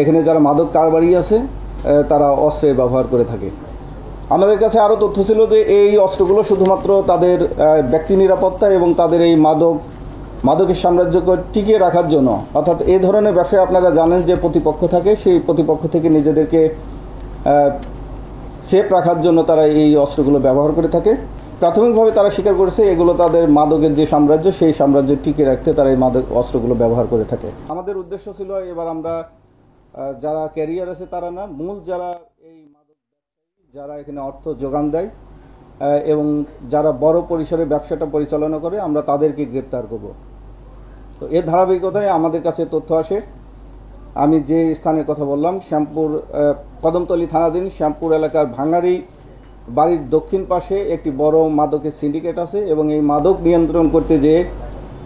এখানে যারা মাদক কারবারি আছে তারা অস্ত্রের ব্যবহার করে থাকে। আমাদের কাছে আরও তথ্য ছিল যে এই অস্ত্রগুলো শুধুমাত্র তাদের ব্যক্তি নিরাপত্তা এবং তাদের এই মাদকের সাম্রাজ্যকে টিকিয়ে রাখার জন্য, অর্থাৎ এই ধরনের ব্যবসায় আপনারা জানেন যে প্রতিপক্ষ থাকে, সেই প্রতিপক্ষ থেকে নিজেদেরকে সেফ রাখার জন্য তারা এই অস্ত্রগুলো ব্যবহার করে থাকে। প্রাথমিকভাবে তারা স্বীকার করেছে এগুলো তাদের মাদকের যে সাম্রাজ্য, সেই সাম্রাজ্য টিকিয়ে রাখতে তারা এই মাদক অস্ত্রগুলো ব্যবহার করে থাকে। আমাদের উদ্দেশ্য ছিল এবার আমরা যারা ক্যারিয়ার আছে তারা না, মূল যারা এই মাদক যারা এখানে অর্থ যোগান দেয় এবং যারা বড় পরিসরে ব্যবসাটা পরিচালনা করে, আমরা তাদেরকে গ্রেপ্তার করব। তো এর ধারাবাহিকতায় আমাদের কাছে তথ্য আসে। আমি যে স্থানের কথা বললাম, শ্যামপুর কদমতলী থানাধীন শ্যামপুর এলাকার ভাঙারি বাড়ির দক্ষিণ পাশে একটি বড় মাদকের সিন্ডিকেট আছে এবং এই মাদক নিয়ন্ত্রণ করতে যেয়ে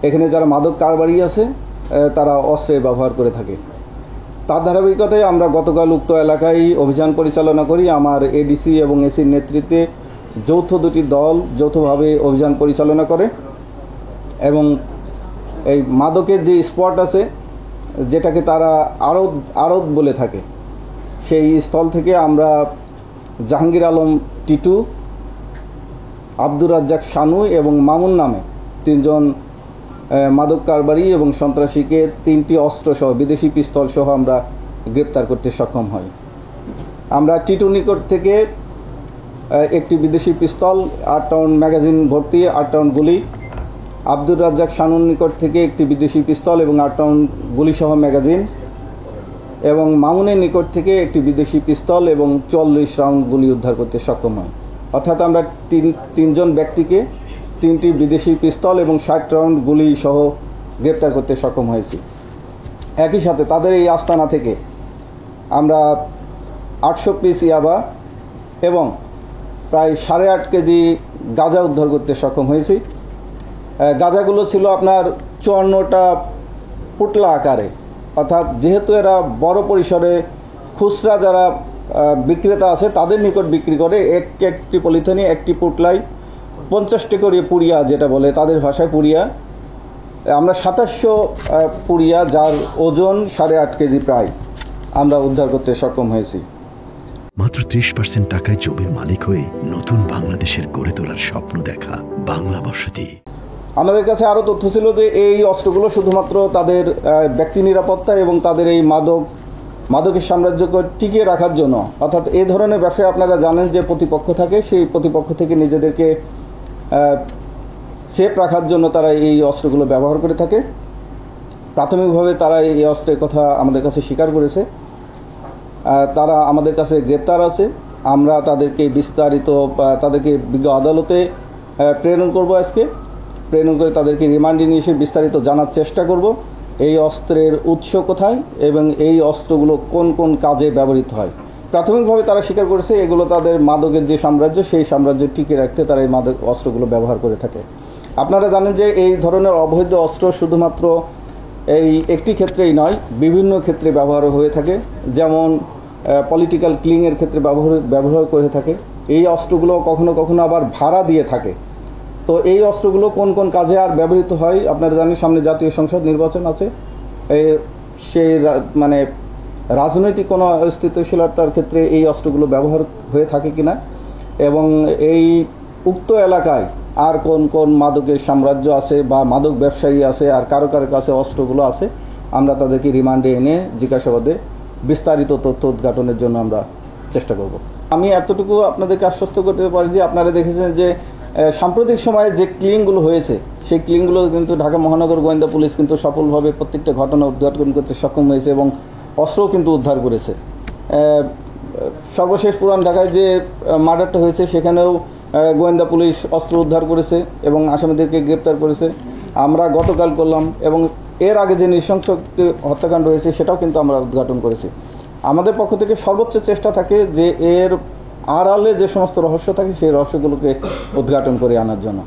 এখানে যারা মাদক কারবারি আছে তারা অস্ত্রের ব্যবহার করে থাকে। তার ধারাবাহিকতায় আমরা গতকাল উক্ত এলাকায় অভিযান পরিচালনা করি। আমার এডিসি এবং এসির নেতৃত্বে যৌথ দুটি দল যৌথভাবে অভিযান পরিচালনা করে এবং এই মাদকের যে স্পট আছে, যেটাকে তারা আড়ত বলে থাকে, সেই স্থল থেকে আমরা জাহাঙ্গীর আলম টিটু, আব্দুর রাজ্জাক শানু এবং মামুন নামে তিনজন মাদক কারবারি এবং সন্ত্রাসীকে 3টি অস্ত্রসহ বিদেশি পিস্তল সহ আমরা গ্রেপ্তার করতে সক্ষম হই। আমরা টিটুর নিকট থেকে একটি বিদেশি পিস্তল, 8 রাউন্ড ম্যাগাজিন ভর্তি 8 রাউন্ড গুলি, আব্দুর রাজ্জাক শানুর নিকট থেকে একটি বিদেশি পিস্তল এবং 8 রাউন্ড গুলিসহ ম্যাগাজিন, এবং মামুনের নিকট থেকে একটি বিদেশি পিস্তল এবং 40 রাউন্ড গুলি উদ্ধার করতে সক্ষম হই। অর্থাৎ আমরা তিনজন ব্যক্তিকে 3টি বিদেশি পিস্তল এবং 60 রাউন্ড গুলি সহ গ্রেপ্তার করতে সক্ষম হয়েছি। একই সাথে তাদের এই আস্তানা থেকে আমরা 800 পিস ইয়াবা এবং প্রায় 8.5 কেজি গাঁজা উদ্ধার করতে সক্ষম হয়েছি। গাঁজাগুলো ছিল আপনার 54টা পুটলা আকারে, অর্থাৎ যেহেতু এরা বড় পরিসরে খুচরা যারা বিক্রেতা আছে তাদের নিকট বিক্রি করে, একটি পলিথিনে একটি পুটলাই 50টা করে পুড়িয়া, যেটা বলে তাদের ভাষায় পুড়িয়া, আমরা 2700 পুড়িয়া, যার ওজন 8.5 কেজি প্রায়, আমরা উদ্ধার করতে সক্ষম হয়েছি। মাত্র 30% টাকায় জমির মালিক হয়ে নতুন বাংলাদেশের গড়ে তোলার স্বপ্ন দেখা বাংলা বসতি। আমাদের কাছে আরও তথ্য ছিল যে এই অস্ত্রগুলো শুধুমাত্র তাদের ব্যক্তি নিরাপত্তা এবং তাদের এই মাদকের সাম্রাজ্যকে টিকিয়ে রাখার জন্য, অর্থাৎ এই ধরনের ব্যবসায় আপনারা জানেন যে প্রতিপক্ষ থাকে, সেই প্রতিপক্ষ থেকে নিজেদেরকে সেফ রাখার জন্য তারা এই অস্ত্রগুলো ব্যবহার করে থাকে। প্রাথমিকভাবে তারা এই অস্ত্রের কথা আমাদের কাছে স্বীকার করেছে। তারা আমাদের কাছে গ্রেপ্তার আছে। আমরা তাদেরকে তাদেরকে বিজ্ঞ আদালতে প্রেরণ করব। আজকে প্রেরণ করে তাদেরকে রিমান্ডে নিয়ে এসে বিস্তারিত জানার চেষ্টা করব এই অস্ত্রের উৎস কোথায় এবং এই অস্ত্রগুলো কোন কোন কাজে ব্যবহৃত হয়। প্রাথমিকভাবে তারা স্বীকার করেছে এগুলো তাদের মাদকের যে সাম্রাজ্য, সেই সাম্রাজ্য টিকিয়ে রাখতে তারা এই মাদক অস্ত্রগুলো ব্যবহার করে থাকে। আপনারা জানেন যে এই ধরনের অবৈধ অস্ত্র শুধুমাত্র এই একটি ক্ষেত্রেই নয়, বিভিন্ন ক্ষেত্রে ব্যবহার হয়ে থাকে। যেমন পলিটিক্যাল ক্লিংয়ের ক্ষেত্রে ব্যবহার করে থাকে। এই অস্ত্রগুলো কখনো কখনো আবার ভাড়া দিয়ে থাকে। তো এই অস্ত্রগুলো কোন কোন কাজে আর ব্যবহৃত হয় আপনারা জানেন, সামনে জাতীয় সংসদ নির্বাচন আছে, সেই মানে রাজনৈতিক কোনো স্থিতিশীলতার ক্ষেত্রে এই অস্ত্রগুলো ব্যবহার হয়ে থাকে কিনা, এবং এই উক্ত এলাকায় আর কোন কোন মাদকের সাম্রাজ্য আছে বা মাদক ব্যবসায়ী আছে আর কারো কারো কাছে অস্ত্রগুলো আছে, আমরা তাদেরকে রিমান্ডে এনে জিজ্ঞাসাবাদে বিস্তারিত তথ্য উদ্ঘাটনের জন্য আমরা চেষ্টা করব। আমি এতটুকু আপনাদেরকে আশ্বস্ত করতে পারি যে আপনারা দেখেছেন যে সাম্প্রতিক সময়ে যে ক্লিংগুলো হয়েছে, সেই ক্লিংগুলো কিন্তু ঢাকা মহানগর গোয়েন্দা পুলিশ কিন্তু সফলভাবে প্রত্যেকটা ঘটনা উদ্ঘাটন করতে সক্ষম হয়েছে এবং অস্ত্রও কিন্তু উদ্ধার করেছে। সর্বশেষ পুরান ঢাকায় যে মার্ডারটা হয়েছে, সেখানেও গোয়েন্দা পুলিশ অস্ত্র উদ্ধার করেছে এবং আসামিদেরকে গ্রেপ্তার করেছে। আমরা গতকাল করলাম এবং এর আগে যে নৃশংস হত্যাকাণ্ড হয়েছে সেটাও কিন্তু আমরা উদ্ঘাটন করেছি। আমাদের পক্ষ থেকে সর্বোচ্চ চেষ্টা থাকে যে এর আড়ালে যে সমস্ত রহস্য থাকে সেই রহস্যগুলোকে উদ্ঘাটন করে আনার জন্য।